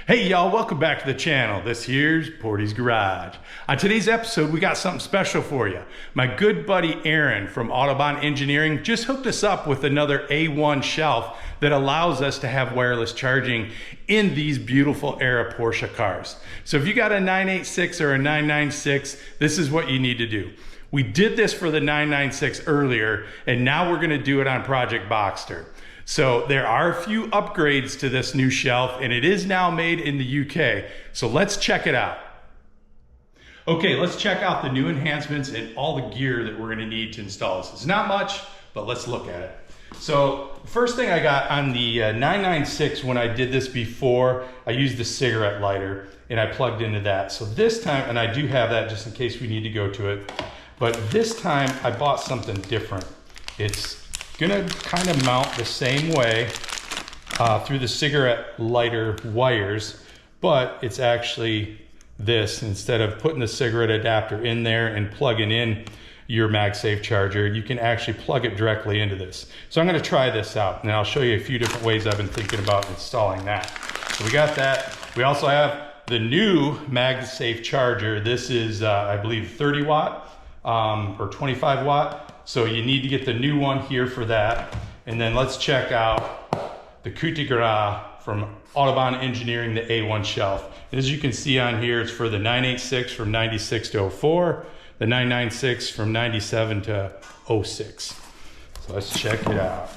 Hey y'all, welcome back to the channel. This here's Portie's Garage. On today's episode, we got something special for you. My good buddy Aaron from Autobahn Engineering just hooked us up with another A1 shelf that allows us to have wireless charging in these beautiful era Porsche cars. So if you got a 986 or a 996, this is what you need to do. We did this for the 996 earlier, and now we're gonna do it on Project Boxster. So there are a few upgrades to this new shelf, and it is now made in the UK. So let's check it out. Okay, let's check out the new enhancements and all the gear that we're gonna need to install this. It's not much, but let's look at it. So first thing I got on the 996, when I did this before, I used a cigarette lighter and I plugged into that. So this time, and I do have that just in case we need to go to it, but this time I bought something different. It's gonna kind of mount the same way through the cigarette lighter wires, but it's actually this. Instead of putting the cigarette adapter in there and plugging in your MagSafe charger, you can actually plug it directly into this. So I'm gonna try this out, and I'll show you a few different ways I've been thinking about installing that. So we got that. We also have the new MagSafe charger. This is, I believe, 30 watt or 25 watt. So you need to get the new one here for that. And then let's check out the coup de grace from Autobahn Engineering, the A1 shelf. As you can see on here, it's for the 986 from 96 to 04, the 996 from 97 to 06. So let's check it out.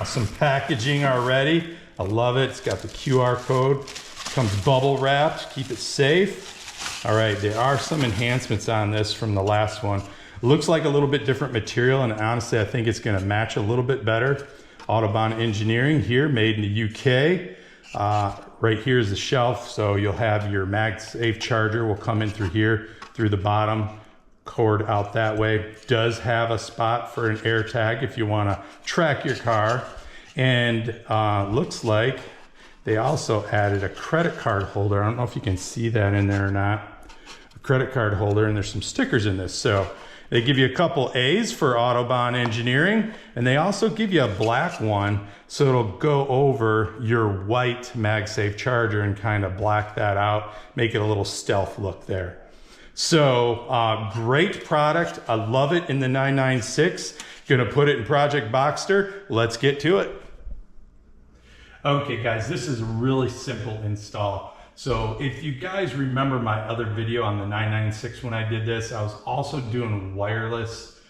Awesome packaging already. I love it. It's got the QR code. Comes bubble wrapped, keep it safe. All right, there are some enhancements on this from the last one. Looks like a little bit different material, and honestly, I think it's gonna match a little bit better. Autobahn Engineering here, made in the UK. Right here is the shelf, so you'll have your MagSafe charger will come in through here, through the bottom, cord out that way. Does have a spot for an AirTag if you wanna track your car. And looks like they also added a credit card holder. I don't know if you can see that in there or not. A credit card holder, and there's some stickers in this. So they give you a couple A's for Autobahn Engineering, and they also give you a black one, so it'll go over your white MagSafe charger and kind of black that out, make it a little stealth look there. So great product. I love it in the 996. Gonna put it in Project Boxster. Let's get to it. Okay guys, this is a really simple install. So if you guys remember my other video on the 996 when I did this, I was also doing wireless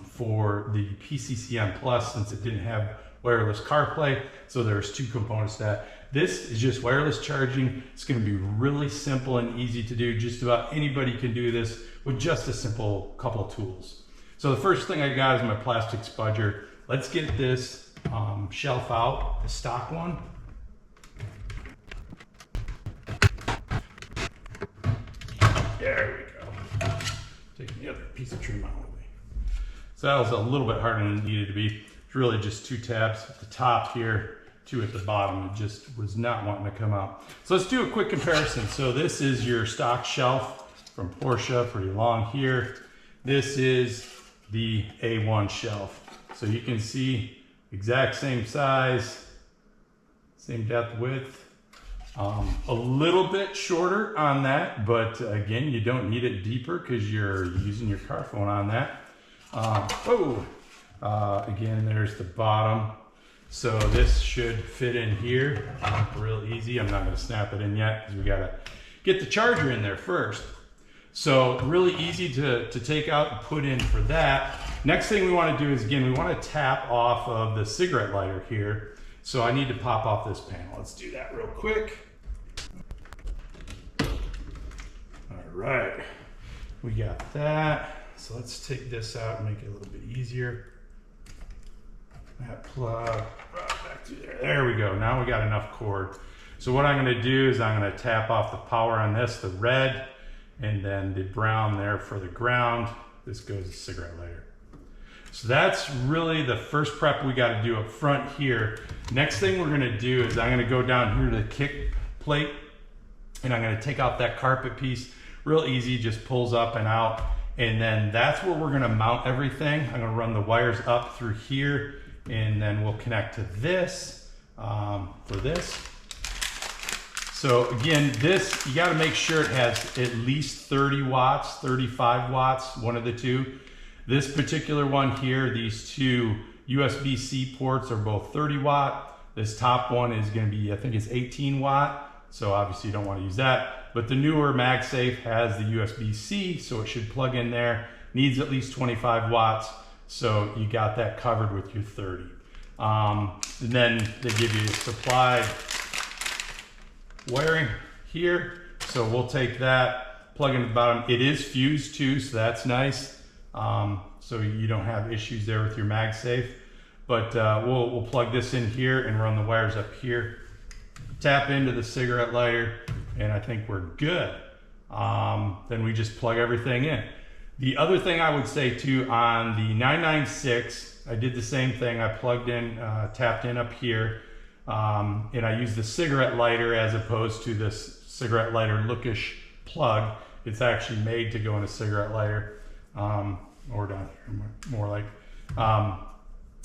for the PCCM Plus, since it didn't have wireless CarPlay. So there's two components to that. This is just wireless charging. It's gonna be really simple and easy to do. Just about anybody can do this with just a simple couple of tools. So the first thing I got is my plastic spudger. Let's get this shelf out, the stock one. There we go. Taking the other piece of trim out with me. So that was a little bit harder than it needed to be. It's really just two tabs at the top here, two at the bottom. It just was not wanting to come out. So let's do a quick comparison. So this is your stock shelf from Porsche, pretty long here. This is the A1 shelf. So you can see exact same size, same depth, width. A little bit shorter on that, but again, you don't need it deeper because you're using your car phone on that. Again, there's the bottom. So this should fit in here real easy. I'm not gonna snap it in yet because we gotta get the charger in there first. So really easy to take out and put in for that. Next thing we wanna do is, again, we wanna tap off of the cigarette lighter here. So I need to pop off this panel. Let's do that real quick. All right, we got that. So let's take this out and make it a little bit easier. That plug right back through there. There we go. Now we got enough cord. So what I'm gonna do is I'm gonna tap off the power on this, the red, and then the brown there for the ground. This goes to cigarette lighter. So that's really the first prep we got to do up front here. Next thing we're going to do is I'm going to go down here to the kick plate, and I'm going to take out that carpet piece. Real easy, just pulls up and out. And then that's where we're going to mount everything. I'm going to run the wires up through here, and then we'll connect to this for this. So again, this, you gotta make sure it has at least 30 watts, 35 watts, one of the two. This particular one here, these two USB-C ports are both 30 watt. This top one is gonna be, I think it's 18 watt. So obviously you don't wanna use that. But the newer MagSafe has the USB-C, so it should plug in there. Needs at least 25 watts. So you got that covered with your 30. And then they give you supply wiring here. So we'll take that, plug in the bottom. It is fused too, so that's nice. So you don't have issues there with your MagSafe. But we'll plug this in here and run the wires up here. Tap into the cigarette lighter, and I think we're good. Then we just plug everything in. The other thing I would say too, on the 996, I did the same thing. I plugged in, tapped in up here, and I used the cigarette lighter as opposed to this cigarette lighter lookish plug. It's actually made to go in a cigarette lighter, or down here, more like,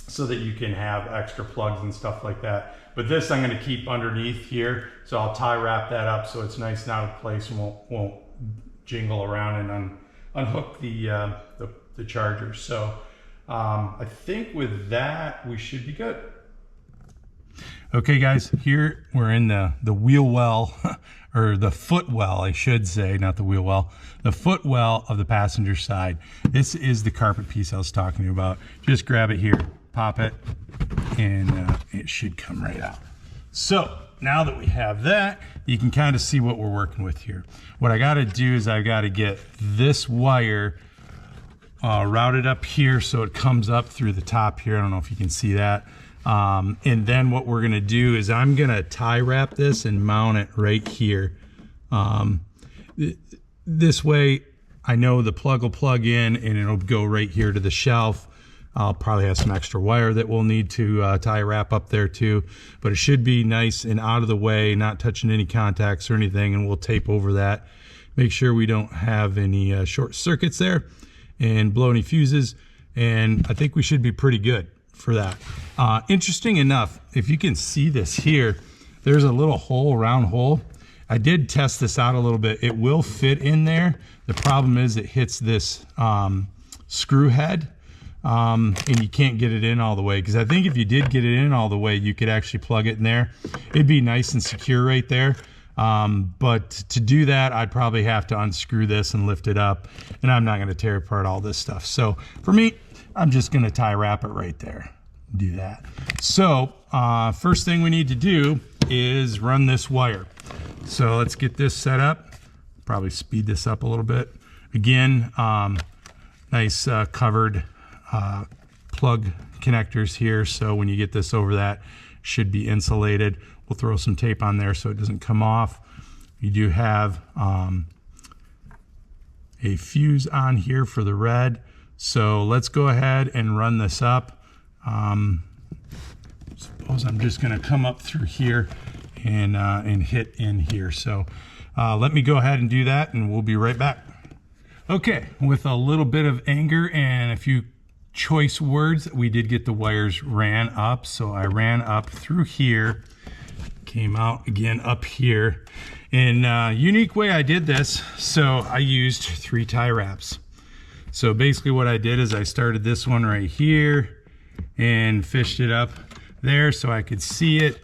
so that you can have extra plugs and stuff like that. But this I'm going to keep underneath here, so I'll tie wrap that up so it's nice and out of place and won't jingle around and unhook the charger. So I think with that we should be good. Okay guys, here we're in the wheel well, or the footwell I should say, not the wheel well, the footwell of the passenger side. This is the carpet piece I was talking to you about. Just grab it here, pop it, and it should come right out. So now that we have that, you can kind of see what we're working with here. What I got to do is I've got to get this wire routed up here so it comes up through the top here. I don't know if you can see that. And then what we're going to do is I'm going to tie wrap this and mount it right here. This way I know the plug will plug in and it'll go right here to the shelf. I'll probably have some extra wire that we'll need to tie wrap up there too, but it should be nice and out of the way, not touching any contacts or anything, and we'll tape over that. Make sure we don't have any short circuits there and blow any fuses, and I think we should be pretty good for that. Interesting enough, if you can see this here, there's a little hole, round hole. I did test this out a little bit. It will fit in there. The problem is it hits this screw head. And you can't get it in all the way, because I think if you did get it in all the way, you could actually plug it in there. It'd be nice and secure right there. But to do that, I'd probably have to unscrew this and lift it up, and I'm not going to tear apart all this stuff. So for me, I'm just going to tie wrap it right there. Do that. So first thing we need to do is run this wire. So let's get this set up. Probably speed this up a little bit. Again, nice covered plug connectors here, so when you get this over that, should be insulated. We'll throw some tape on there so it doesn't come off. You do have a fuse on here for the red, so let's go ahead and run this up. Suppose I'm just going to come up through here and hit in here. So let me go ahead and do that, and we'll be right back. Okay, with a little bit of anger and a few choice words, we did get the wires ran up. So I ran up through here, came out again up here, and unique way I did this. So I used 3 tie wraps. So basically what I did is I started this one right here and fished it up there so I could see it,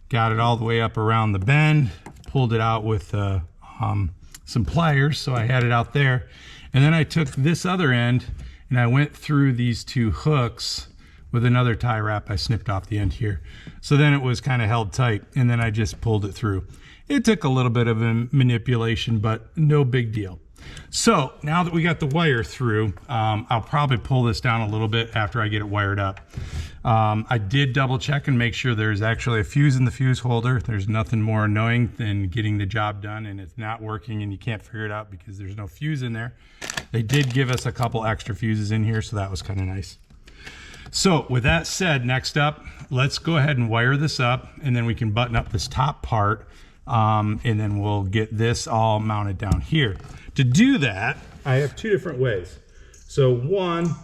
got it all the way up around the bend, pulled it out with some pliers, so I had it out there, and then I took this other end and I went through these 2 hooks with another tie wrap. I snipped off the end here. So then it was kind of held tight, and then I just pulled it through. It took a little bit of a manipulation, but no big deal. So now that we got the wire through, I'll probably pull this down a little bit after I get it wired up. I did double check and make sure there's actually a fuse in the fuse holder. There's nothing more annoying than getting the job done and it's not working and you can't figure it out because there's no fuse in there. They did give us a couple extra fuses in here, so that was kind of nice. So with that said, next up, let's go ahead and wire this up, and then we can button up this top part, and then we'll get this all mounted down here. To do that, I have 2 different ways. So one,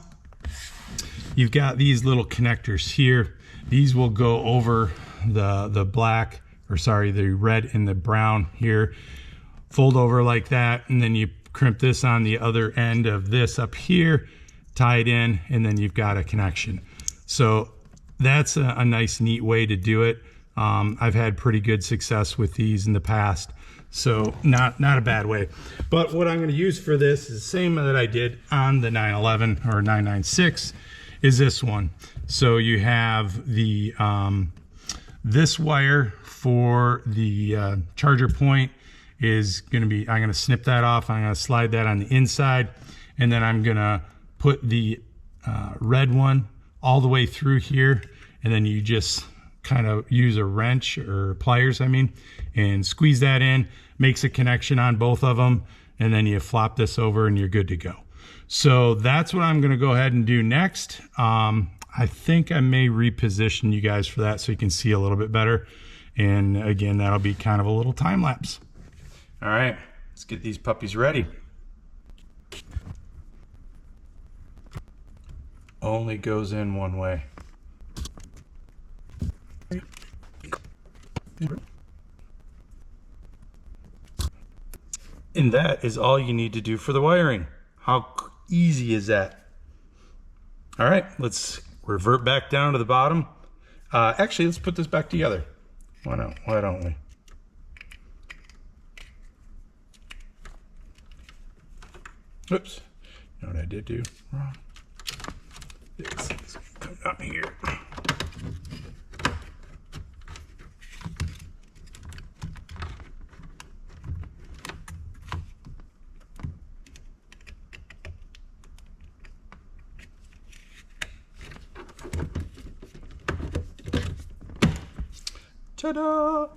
you've got these little connectors here. These will go over the black or sorry, the red and the brown here, fold over like that, and then you crimp this on the other end of this up here, tie it in, and then you've got a connection. So that's a nice, neat way to do it. I've had pretty good success with these in the past, so not a bad way. But what I'm going to use for this is the same that I did on the 911 or 996, is this one. So you have the this wire for the charger point is going to be, I'm going to snip that off. I'm going to slide that on the inside, and then I'm going to put the red one all the way through here, and then you just kind of use a wrench or pliers, I mean, and squeeze that in, makes a connection on both of them, and then you flop this over and you're good to go. So that's what I'm going to go ahead and do next. I think I may reposition you guys for that so you can see a little bit better. And again, that'll be kind of a little time lapse. All right, let's get these puppies ready. Only goes in one way. And that is all you need to do for the wiring. How easy is that? All right, let's revert back down to the bottom. Actually, let's put this back together. Why not? Why don't we? Oops. You know what I did do wrong? This come down here. Ta-da!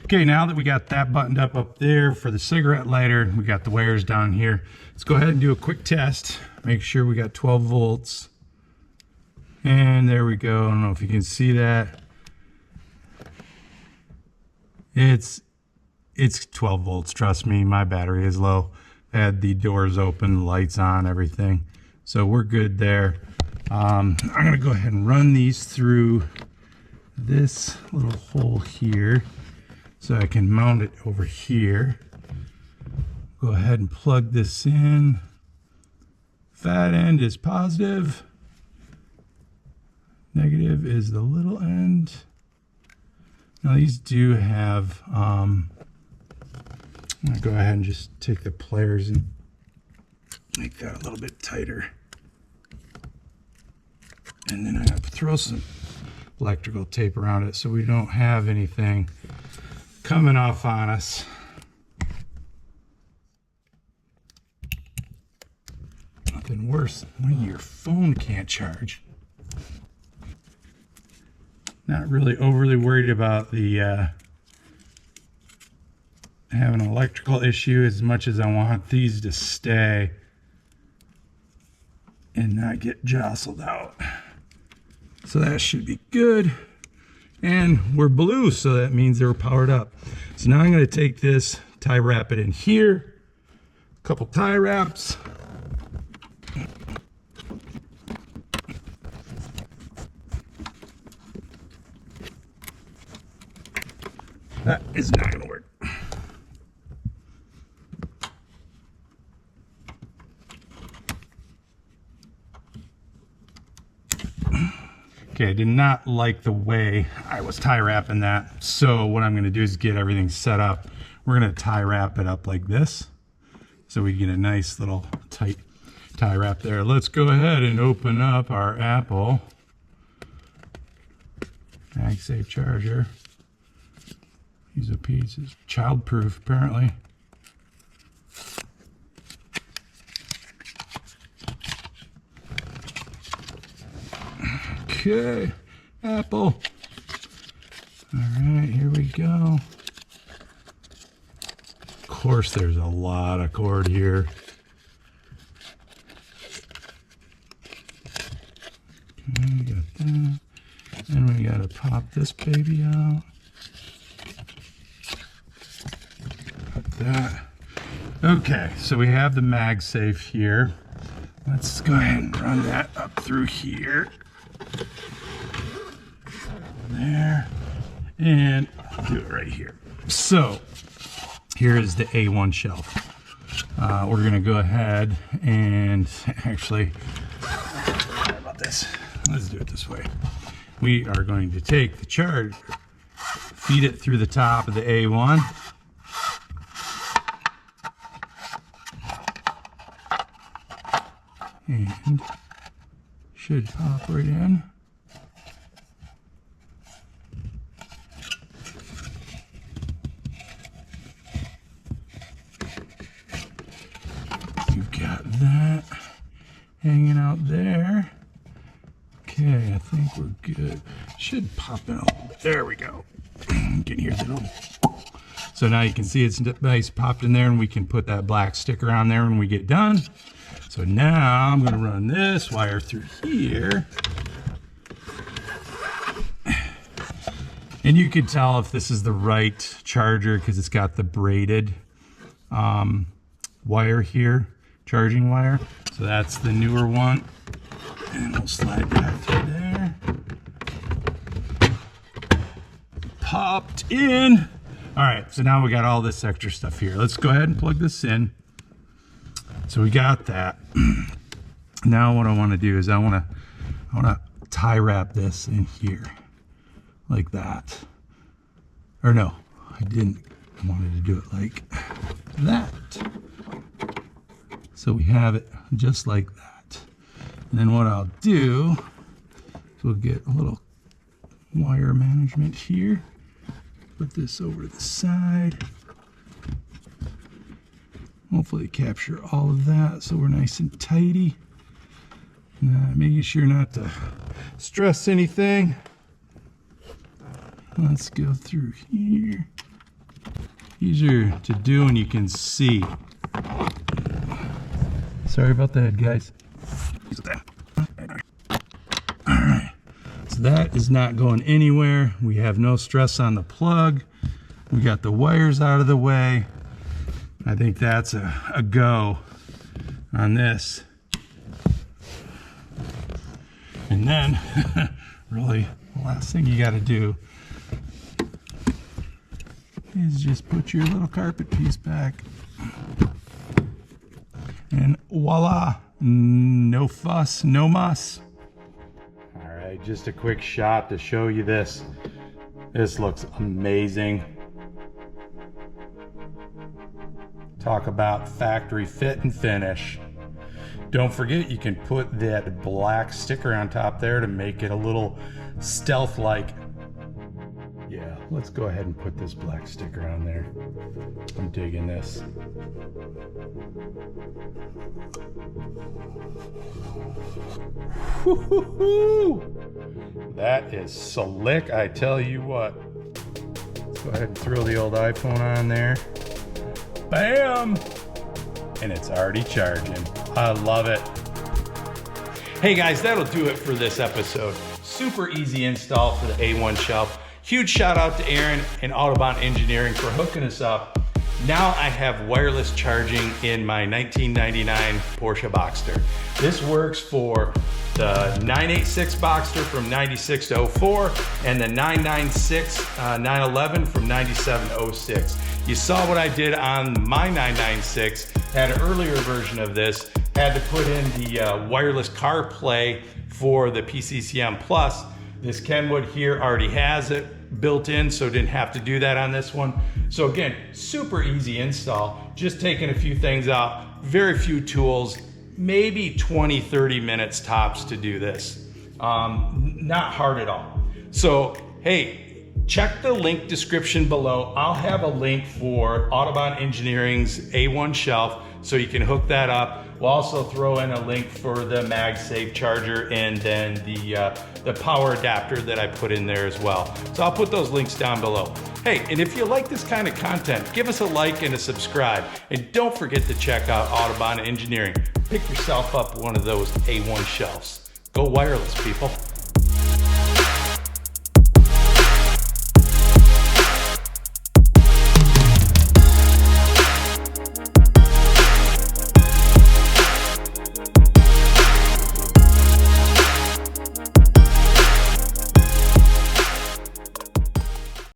Okay, now that we got that buttoned up there for the cigarette lighter, we got the wires down here. Let's go ahead and do a quick test. Make sure we got 12 volts. And there we go. I don't know if you can see that. It's 12 volts, trust me. My battery is low. I had the doors open, lights on, everything. So we're good there. I'm gonna go ahead and run these through this little hole here so I can mount it over here. Go ahead and plug this in. Fat end is positive. Negative is the little end. Now these do have, I'm gonna go ahead and just take the pliers and make that a little bit tighter. And then I'm gonna throw some electrical tape around it so we don't have anything coming off on us. Nothing worse than when your phone can't charge. Not really overly worried about the having an electrical issue as much as I want these to stay and not get jostled out. So that should be good. And we're blue, so that means they're powered up. So now I'm going to take this, tie wrap it in here. A couple tie wraps. That is not going to work. Okay, I did not like the way I was tie wrapping that. So what I'm gonna do is get everything set up. We're gonna tie wrap it up like this, so we get a nice little tight tie wrap there. Let's go ahead and open up our Apple MagSafe charger. These are pieces, child-proof apparently. Okay, Apple. All right, here we go. Of course, there's a lot of cord here. Okay, we got that. And we gotta pop this baby out. Pop that. Okay, so we have the MagSafe here. Let's go ahead and run that up through here. There. And do it right here. So here is the A1 shelf. We're gonna go ahead and actually, sorry about this. Let's do it this way. We are going to take the charger, feed it through the top of the A1. And should pop right in. You've got that hanging out there. Okay, I think we're good. Should pop in a little bit. There we go. You can hear that. So now you can see it's nice popped in there, and we can put that black sticker on there when we get done. So now I'm going to run this wire through here. And you can tell if this is the right charger because it's got the braided wire here, charging wire. So that's the newer one. And we'll slide that through there. Popped in. All right, so now we got all this extra stuff here. Let's go ahead and plug this in. So we got that. Now what I want to do is I want to tie wrap this in here like that. Or no, I didn't. I wanted to do it like that. So we have it just like that. And then what I'll do is we'll get a little wire management here. Put this over to the side. Hopefully capture all of that so we're nice and tidy. Making sure not to stress anything. Let's go through here. Easier to do and you can see. Sorry about that, guys. Alright, so that is not going anywhere. We have no stress on the plug. We got the wires out of the way. I think that's a go on this. And then, really, the last thing you got to do is just put your little carpet piece back. And voila, no fuss, no muss. All right, just a quick shot to show you this. This looks amazing. Talk about factory fit and finish. Don't forget you can put that black sticker on top there to make it a little stealth-like. Yeah, let's go ahead and put this black sticker on there. I'm digging this. Woo-hoo-hoo! That is slick, I tell you what. Let's go ahead and throw the old iPhone on there. Bam! And it's already charging. I love it. Hey guys, that'll do it for this episode. Super easy install for the A1 shelf. Huge shout out to Aaron and Autobahn Engineering for hooking us up. Now I have wireless charging in my 1999 Porsche Boxster. This works for the 986 Boxster from 96 to 04 and the 996 911 from 97 to 06. You saw what I did on my 996, had an earlier version of this, had to put in the wireless CarPlay for the PCCM Plus. This Kenwood here already has it built in, so didn't have to do that on this one. So again, super easy install, just taking a few things out, very few tools, maybe 20, 30 minutes tops to do this. Not hard at all. So, hey, check the link description below. I'll have a link for Autobahn Engineering's A1 shelf so you can hook that up. We'll also throw in a link for the MagSafe charger and then the power adapter that I put in there as well. So I'll put those links down below. Hey, and if you like this kind of content, give us a like and a subscribe. And don't forget to check out Autobahn Engineering. Pick yourself up one of those A1 shelves. Go wireless, people.